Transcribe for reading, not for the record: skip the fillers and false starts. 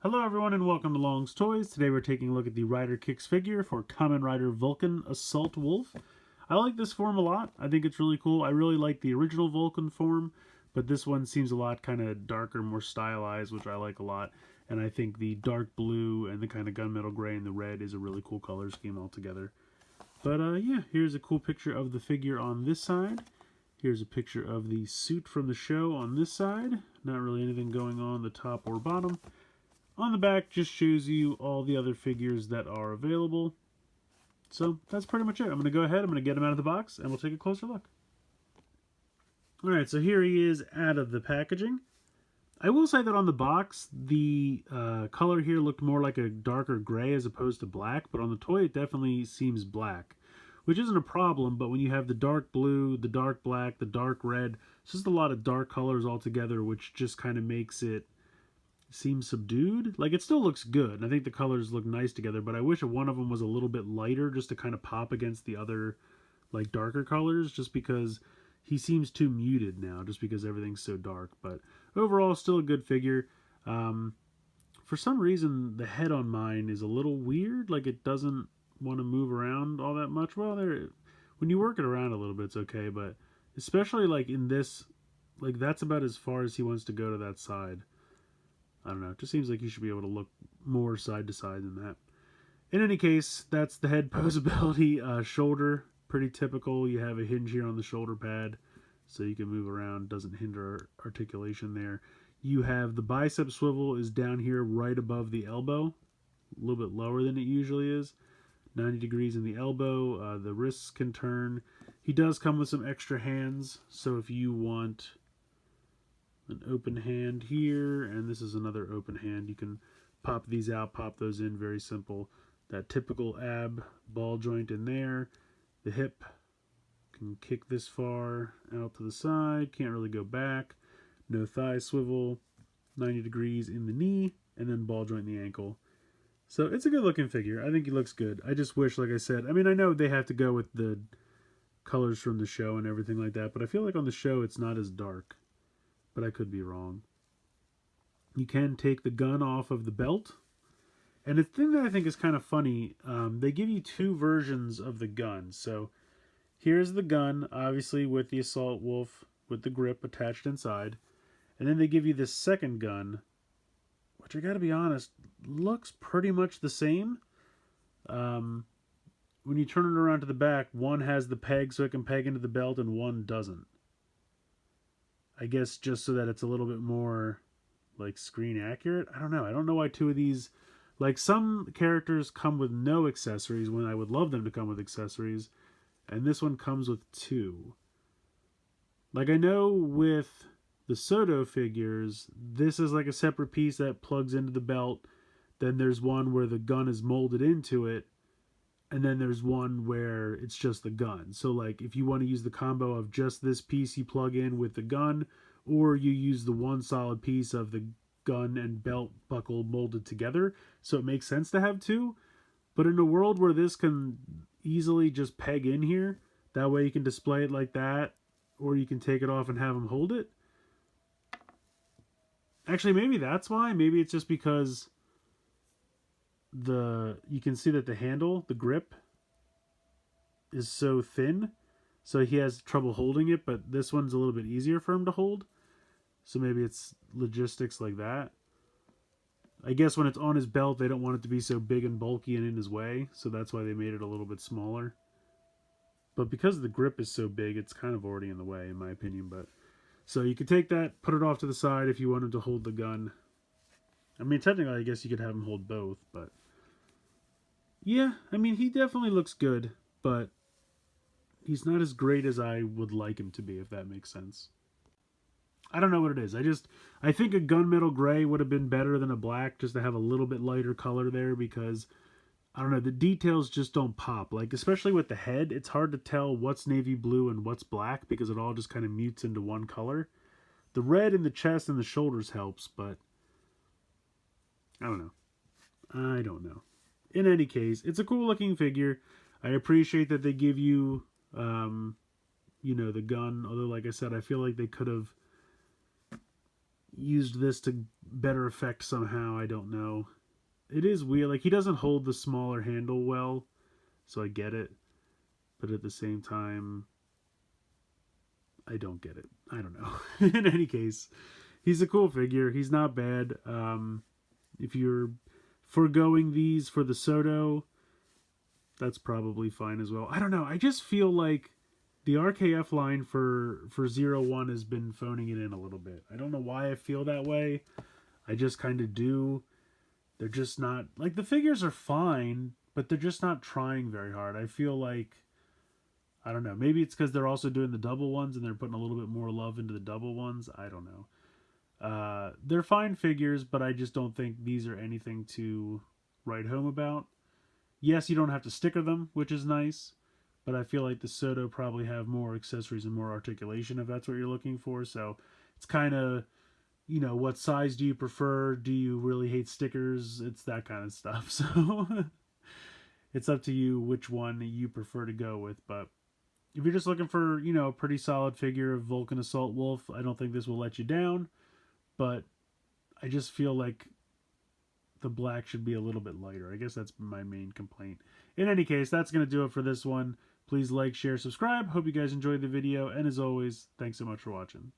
Hello everyone and welcome to Long's Toys. Today we're taking a look at the Rider Kicks figure for Kamen Rider Vulcan Assault Wolf. I like this form a lot. I think it's really cool. I really like the original Vulcan form, but this one seems a lot kind of darker, more stylized, which I like a lot. And I think the dark blue and the kind of gunmetal gray and the red is a really cool color scheme altogether. But yeah, here's a cool picture of the figure on this side. Here's a picture of the suit from the show on this side. Not really anything going on the top or bottom. On the back just shows you all the other figures that are available. So that's pretty much it. I'm going to go ahead, I'm going to get him out of the box, and we'll take a closer look. Alright, so here he is out of the packaging. I will say that on the box, the color here looked more like a darker gray as opposed to black, but on the toy it definitely seems black. Which isn't a problem, but when you have the dark blue, the dark black, the dark red, it's just a lot of dark colors all together, which just kind of makes it seems subdued. Like, it still looks good, and I think the colors look nice together, but I wish one of them was a little bit lighter just to kind of pop against the other, like, darker colors, just because he seems too muted now, just because everything's so dark. But overall, still a good figure. For some reason, the head on mine is a little weird. Like, it doesn't want to move around all that much. Well, when you work it around a little bit, it's okay, but especially, like, in this, like, that's about as far as he wants to go to that side. I don't know, it just seems like you should be able to look more side to side than that. In any case, that's the head posability. Shoulder, pretty typical. You have a hinge here on the shoulder pad, so you can move around, doesn't hinder articulation there. You have the bicep swivel is down here right above the elbow, a little bit lower than it usually is. 90 degrees in the elbow, the wrists can turn. He does come with some extra hands, so if you want an open hand here, and this is another open hand. You can pop these out, pop those in, very simple. That typical ab ball joint in there. The hip can kick this far out to the side, can't really go back. No thigh swivel, 90 degrees in the knee, and then ball joint in the ankle. So it's a good looking figure. I think he looks good. I just wish, like I said, I mean, I know they have to go with the colors from the show and everything like that, but I feel like on the show it's not as dark. But I could be wrong. You can take the gun off of the belt. And the thing that I think is kind of funny, they give you two versions of the gun. So here's the gun, obviously with the Assault Wolf with the grip attached inside. And then they give you this second gun, which I gotta be honest, looks pretty much the same. When you turn it around to the back, one has the peg so it can peg into the belt and one doesn't. I guess just so that it's a little bit more like screen accurate. I don't know. I don't know why two of these, like, some characters come with no accessories when I would love them to come with accessories, and this one comes with two. Like, I know with the Soto figures, this is like a separate piece that plugs into the belt. Then there's one where the gun is molded into it, and then there's one where it's just the gun. So, like, if you want to use the combo of just this piece you plug in with the gun, or you use the one solid piece of the gun and belt buckle molded together, so it makes sense to have two. But in a world where this can easily just peg in here, that way you can display it like that, or you can take it off and have them hold it. Actually, maybe that's why. Maybe it's just because you can see that the handle, the grip, is so thin, so he has trouble holding it, but this one's a little bit easier for him to hold. So maybe it's logistics like that. I guess when it's on his belt, they don't want it to be so big and bulky and in his way, so that's why they made it a little bit smaller. But because the grip is so big, it's kind of already in the way, in my opinion. But so you could take that, put it off to the side if you wanted to hold the gun. I mean, technically, I guess you could have him hold both, but yeah, I mean, he definitely looks good, but he's not as great as I would like him to be, if that makes sense. I don't know what it is. I think a gunmetal gray would have been better than a black, just to have a little bit lighter color there, because I don't know, the details just don't pop. Like, especially with the head, it's hard to tell what's navy blue and what's black, because it all just kind of mutes into one color. The red in the chest and the shoulders helps, but I don't know. In any case, it's a cool looking figure. I appreciate that they give you, the gun. Although, like I said, I feel like they could have used this to better effect somehow. I don't know. It is weird. Like, he doesn't hold the smaller handle well, so I get it. But at the same time, I don't get it. I don't know. In any case, he's a cool figure. He's not bad. If you're foregoing these for the Soto, that's probably fine as well. I don't know. I just feel like the RKF line for 01 has been phoning it in a little bit. I don't know why I feel that way. I just kind of do. They're just not, like, the figures are fine, but they're just not trying very hard. I feel like, I don't know, maybe it's because they're also doing the double ones and they're putting a little bit more love into the double ones. I don't know. They're fine figures, but I just don't think these are anything to write home about. Yes, you don't have to sticker them, which is nice, but I feel like the Soto probably have more accessories and more articulation if that's what you're looking for. So it's kind of, you know, what size do you prefer? Do you really hate stickers? It's that kind of stuff. So it's up to you which one you prefer to go with. But if you're just looking for, you know, a pretty solid figure of Vulcan Assault Wolf, I don't think this will let you down. But I just feel like the black should be a little bit lighter. I guess that's my main complaint. In any case, that's going to do it for this one. Please like, share, subscribe. Hope you guys enjoyed the video. And as always, thanks so much for watching.